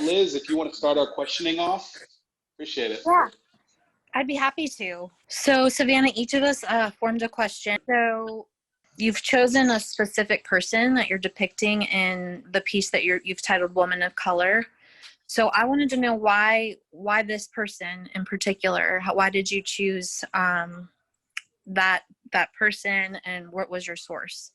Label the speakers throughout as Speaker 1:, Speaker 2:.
Speaker 1: Liz, if you want to start our questioning off, appreciate it.
Speaker 2: Yeah, I'd be happy to. So, Savannah, each of us formed a question. So you've chosen a specific person that you're depicting in the piece that you've titled Woman of Color. So I wanted to know why this person in particular. Why did you choose that person, and what was your source?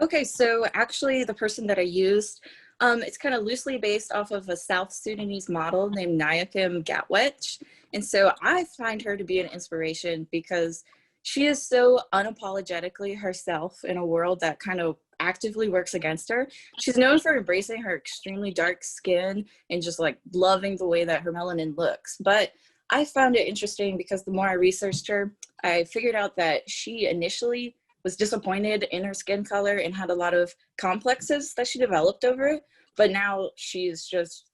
Speaker 3: Okay, so actually the person that I used, it's kind of loosely based off of a South Sudanese model named Nayakim Gatwech. And so I find her to be an inspiration because she is so unapologetically herself in a world that kind of actively works against her. She's known for embracing her extremely dark skin and just like loving the way that her melanin looks. But I found it interesting because the more I researched her, I figured out that she initially was disappointed in her skin color and had a lot of complexes that she developed over it. But now she's just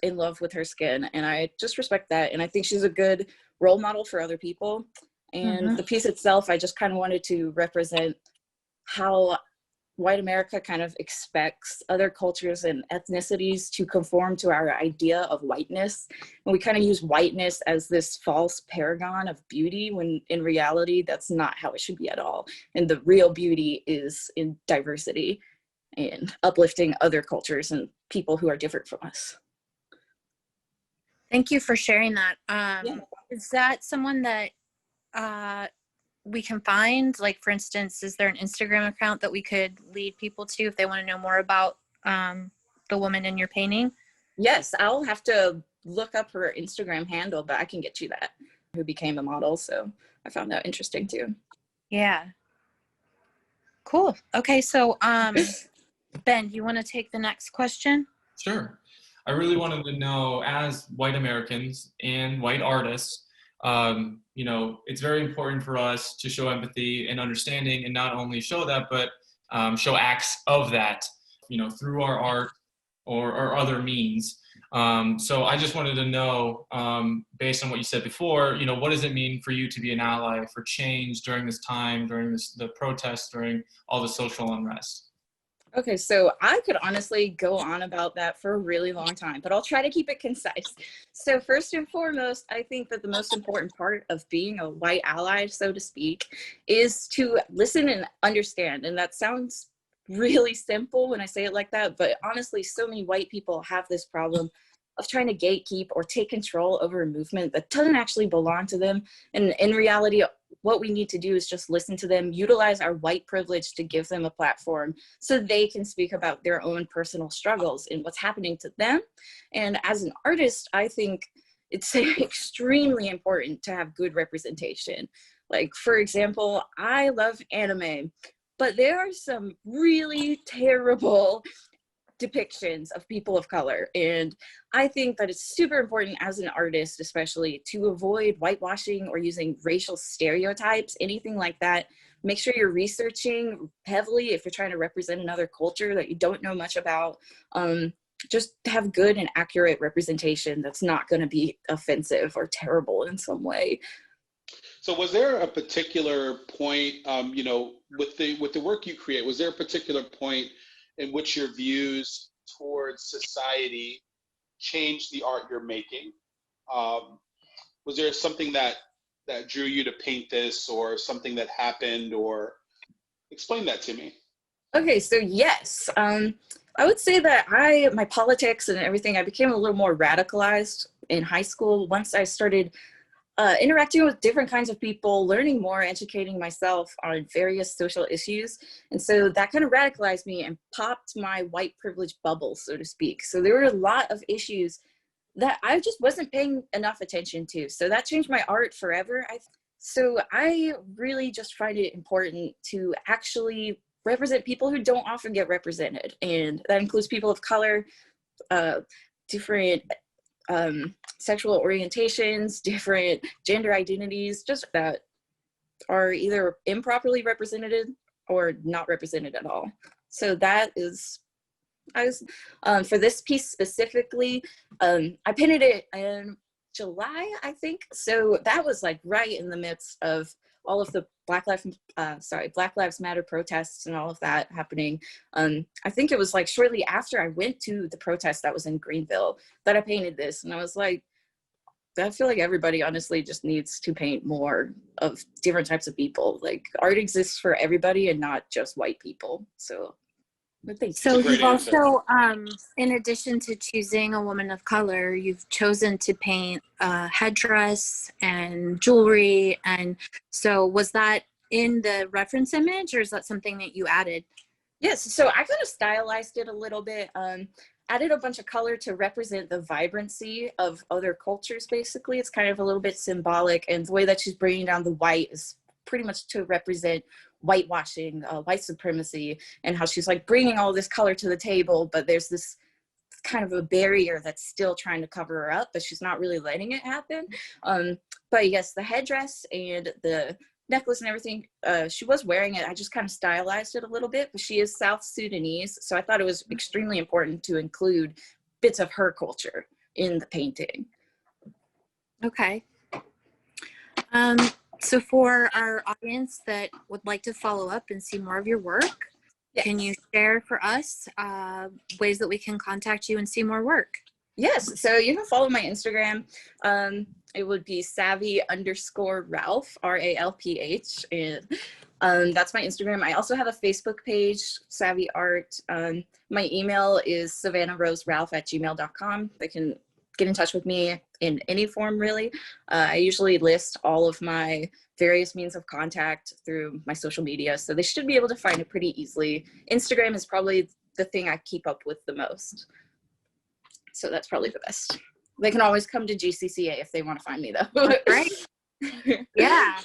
Speaker 3: in love with her skin, and I just respect that. And I think she's a good role model for other people. And the piece itself, I just kind of wanted to represent how white America kind of expects other cultures and ethnicities to conform to our idea of whiteness. And we kind of use whiteness as this false paragon of beauty, when in reality, that's not how it should be at all. And the real beauty is in diversity and uplifting other cultures and people who are different from us.
Speaker 2: Thank you for sharing that.
Speaker 3: Yeah.
Speaker 2: Is that someone that we can find? Like, for instance, is there an Instagram account that we could lead people to if they want to know more about the woman in your painting?
Speaker 3: Yes, I'll have to look up her Instagram handle, but I can get you that, who became a model. So I found that interesting too.
Speaker 2: Yeah. Cool. Okay, so Ben, you want to take the next question?
Speaker 4: Sure. I really wanted to know, as white Americans and white artists, you know, it's very important for us to show empathy and understanding, and not only show that, but show acts of that, you know, through our art or other means. So I just wanted to know, based on what you said before, you know, what does it mean for you to be an ally for change during this time, during the protests, during all the social unrest?
Speaker 3: Okay, so I could honestly go on about that for a really long time, but I'll try to keep it concise. So first and foremost, I think that the most important part of being a white ally, so to speak, is to listen and understand. And that sounds really simple when I say it like that, but honestly, so many white people have this problem of trying to gatekeep or take control over a movement that doesn't actually belong to them. And in reality, what we need to do is just listen to them, utilize our white privilege to give them a platform so they can speak about their own personal struggles and what's happening to them. And as an artist, I think it's extremely important to have good representation. Like, for example, I love anime, but there are some really terrible depictions of people of color. And I think that it's super important as an artist, especially, to avoid whitewashing or using racial stereotypes, anything like that. Make sure you're researching heavily if you're trying to represent another culture that you don't know much about. Just have good and accurate representation that's not going to be offensive or terrible in some way.
Speaker 1: So was there a particular point, you know, with the work you create, was there a particular point in which your views towards society changed the art you're making? Was there something that drew you to paint this, or something that happened, or explain that to me?
Speaker 3: Okay, so yes, I would say that my politics and everything, I became a little more radicalized in high school once I started interacting with different kinds of people, learning more, educating myself on various social issues. And so that kind of radicalized me and popped my white privilege bubble, so to speak. So there were a lot of issues that I just wasn't paying enough attention to. So that changed my art forever. So I really just find it important to actually represent people who don't often get represented. And that includes people of color, different sexual orientations, different gender identities, just that are either improperly represented or not represented at all. So that is, for this piece specifically, I painted it in July, I think. So that was like right in the midst of all of the Black Lives Matter protests and all of that happening. I think it was like shortly after I went to the protest that was in Greenville that I painted this. And I was like, I feel like everybody honestly just needs to paint more of different types of people. Like art exists for everybody and not just white people. So, but thanks.
Speaker 2: So you've also, in addition to choosing a woman of color, you've chosen to paint a headdress and jewelry. And so was that in the reference image, or is that something that you added?
Speaker 3: Yes, so I kind of stylized it a little bit. Added a bunch of color to represent the vibrancy of other cultures, basically. It's kind of a little bit symbolic, and the way that she's bringing down the white is pretty much to represent whitewashing, white supremacy, and how she's like bringing all this color to the table, but there's this kind of a barrier that's still trying to cover her up, but she's not really letting it happen. But yes, the headdress and the necklace and everything, she was wearing it. I just kind of stylized it a little bit, but she is South Sudanese, so I thought it was extremely important to include bits of her culture in the painting.
Speaker 2: Okay. So for our audience that would like to follow up and see more of your work,
Speaker 3: yes,
Speaker 2: can you share for us ways that we can contact you and see more work?
Speaker 3: Yes, so you can follow my Instagram. It would be savvy_Ralph, RALPH, and that's my Instagram. I also have a Facebook page, Savvy Art. My email is savannahroseralph@gmail.com. They can get in touch with me in any form, really. I usually list all of my various means of contact through my social media, so they should be able to find it pretty easily. Instagram is probably the thing I keep up with the most. So that's probably the best. They can always come to GCCA if they want to find me, though.
Speaker 2: Right. Yeah.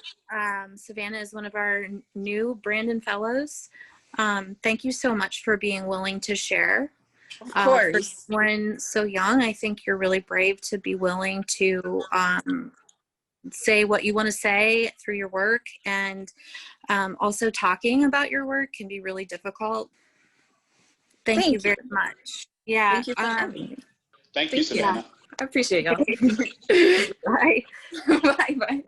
Speaker 2: Savannah is one of our new Brandon Fellows. Thank you so much for being willing to share.
Speaker 3: Of course.
Speaker 2: For someone so young, I think you're really brave to be willing to say what you want to say through your work. And also talking about your work can be really difficult. Thank you very much. Yeah.
Speaker 3: Thank you for having me.
Speaker 1: Thank you, Savannah.
Speaker 3: I appreciate y'all.
Speaker 2: Bye.
Speaker 3: Bye. Bye.